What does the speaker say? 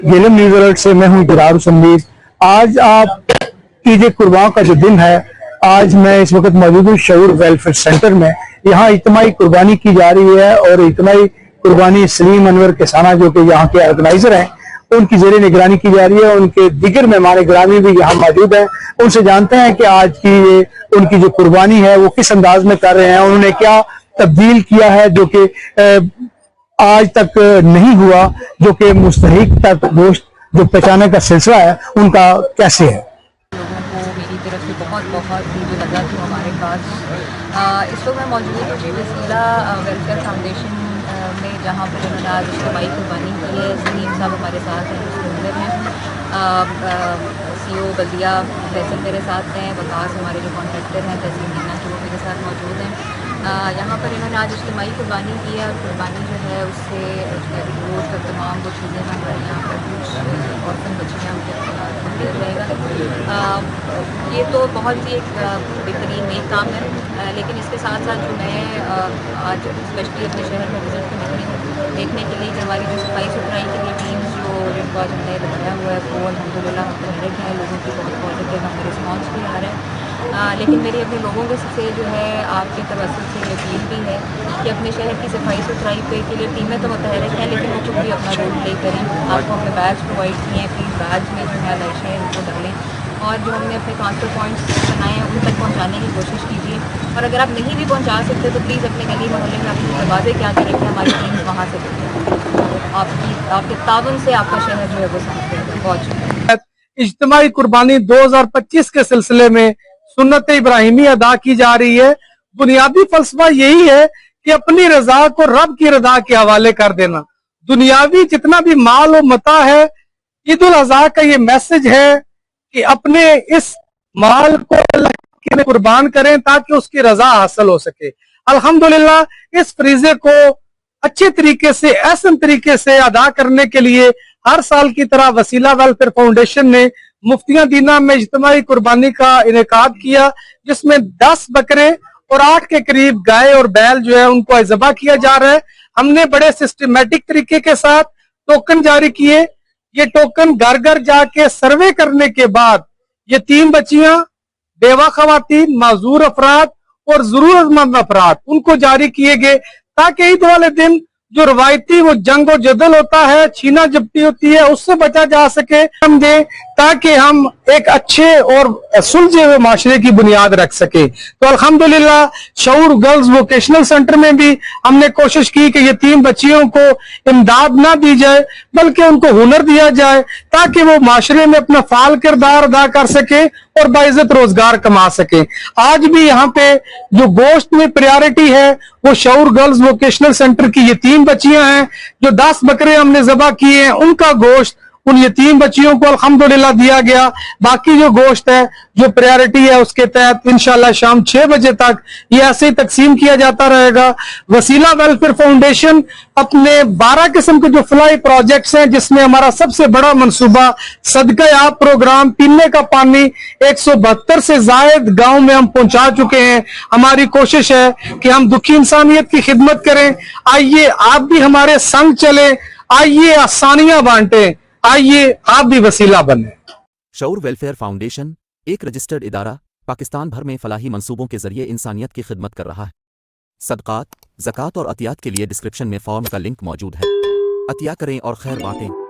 गेलम news alert से मैं हूं जरार हुसैन। आज आप ईद कुर्बान का जो दिन है, आज मैं इस वक्त मौजूद हूँ शऊर वेलफेयर सेंटर में। यहाँ इज्तिमाई कुर्बानी की जा रही है और इज्तिमाई कुर्बानी सलीम अनवर किसाना जो कि यहाँ के ऑर्गेनाइजर हैं, उनकी जेर निगरानी की जा रही है। उनके दिगर मेहमान गिरामी भी यहाँ मौजूद हैं। उनसे जानते हैं कि आज की ये उनकी जो कुर्बानी है वो किस अंदाज में कर रहे हैं, उन्होंने क्या तब्दील किया है जो कि आज तक नहीं हुआ, जो कि मुस्तहिक तक गोश्त जो पहचाने का सिलसिला है उनका कैसे है। लोगों को मेरी तरफ से बहुत बहुत ईद उल अज़हा की मुबारकबाद। इस वक्त मैं मौजूद हूँ वसीला वेलफेयर फाउंडेशन में, जहाँ पर उन्होंने आज इज्तिमाई कुर्बानी की है। सलीम साहब हमारे साथ हैं, उसके अंदर हैं CEO बल्दिया फैसल मेरे साथ हैं, वकास हमारे जो कॉन्ट्रैक्टर हैं तहसील मीना जो मेरे साथ मौजूद हैं। यहाँ पर इन्होंने आज इज्तिमाई कुर्बानी की है और कुर्बानी जो है उससे गोश्त और तमाम वो चीज़ें हमारे यहाँ पर कुछ औरतन बच्चियाँ दिया जाएगा। ये तो बहुत ही एक बेहतरीन नेक काम है, लेकिन इसके साथ साथ जो मैं आज स्पेशली अपने शहर में विजिट करने के लिए देखने के लिए हमारी जो सफाई सुथराई के लिए टीम जिनको आज हमने लगाया हुआ है वो अल्हम्दुलिल्लाह हम मुबारक हैं। लोगों की बहुत पॉजिटिव हमें रिस्पॉन्स भी आ रहा है। लेकिन मेरी अपने लोगों के से जो है आपके तवज्जुह से अपील भी है कि अपने शहर की सफाई सुथराई पे के लिए टीमें तो मुतहरिक हैं, लेकिन वो खुद भी अपना रोल प्ले करें। आपको हमने बैग्स प्रोवाइड किए हैं, प्लीज़ बैग्स में जो है लाइशें उनको डालें और जो हमने अपने ट्रांसफर पॉइंट्स बनाए हैं उन तक पहुँचाने की कोशिश कीजिए। और अगर आप नहीं भी पहुँचा सकते तो प्लीज़ अपने गली मोहल्ले में अपने दरवाजे के आगे रखें, हमारी टीम्स वहाँ से आपके ताउन से आपका शहर जो है वो साफ रहेगा। बहुत शुक्रिया। इज्तिमाई कुर्बानी 2025 के सिलसिले में सुन्नत इब्राहिमी अदा की जा रही है। बुनियादी फलसफा यही है कि अपनी रजा को रब की रजा के हवाले कर देना। दुनियावी जितना भी माल और मता है, ईद उल अज़हा का ये मैसेज है कि अपने इस माल को अल्लाह के लिए कुर्बान करें ताकि उसकी रजा हासिल हो सके। अल्हम्दुलिल्लाह इस फरीजे को अच्छे तरीके से, ऐसे तरीके से अदा करने के लिए हर साल की तरह वसीला वेलफेयर फाउंडेशन ने मुफ्तियां दीना में इज्तिमाई कुर्बानी का इनेकाद किया, जिसमें 10 बकरे और 8 के करीब गाय और बैल जो है उनको ज़बह किया जा रहा है। हमने बड़े सिस्टमेटिक तरीके के साथ टोकन जारी किए। ये टोकन घर घर जाके सर्वे करने के बाद यतीम बच्चियां, बेवा खवातीन, माजूर अफराद और जरूरतमंद अफराद उनको जारी किए गए, ताकि ईद वाले दिन जो रवायती वो जंग और जदल होता है, छीना झपटी होती है, उससे बचा जा सके। हम दें ताकि हम एक अच्छे और सुलझे हुए माशरे की बुनियाद रख सके। तो अल्हम्दुलिल्लाह शऊर गर्ल्स वोकेशनल सेंटर में भी हमने कोशिश की कि यतीम बच्चियों को इमदाद ना दी जाए, बल्कि उनको हुनर दिया जाए ताकि वो माशरे में अपना फाल किरदार अदा कर सके और बाइज्जत रोजगार कमा सके। आज भी यहाँ पे जो गोश्त में प्रायोरिटी है वो शऊर गर्ल्स वोकेशनल सेंटर की यतीम बच्चियां हैं। जो 10 बकरे हमने ज़बह किए हैं उनका गोश्त उन यतीम बच्चियों को अल्हम्दुलिल्लाह दिया गया। बाकी जो गोश्त है जो प्रायोरिटी है उसके तहत इंशाल्लाह शाम 6 बजे तक ये ऐसे ही तकसीम किया जाता रहेगा। वसीला वेलफेयर फाउंडेशन अपने 12 किस्म के जो फ्लाई प्रोजेक्ट्स हैं, जिसमें हमारा सबसे बड़ा मंसूबा सदका आप प्रोग्राम, पीने का पानी 172 से जायद गांव में हम पहुंचा चुके हैं। हमारी कोशिश है कि हम दुखी इंसानियत की खिदमत करें। आइए आप भी हमारे संग चले, आइए आसानियां बांटें, आइए आप भी वसीला बने। शऊर वेलफेयर फाउंडेशन एक रजिस्टर्ड इदारा पाकिस्तान भर में फलाही मंसूबों के जरिए इंसानियत की खिदमत कर रहा है। सदकात, ज़कात और अतियात के लिए डिस्क्रिप्शन में फॉर्म का लिंक मौजूद है। अतिया करें और खैर बांटें।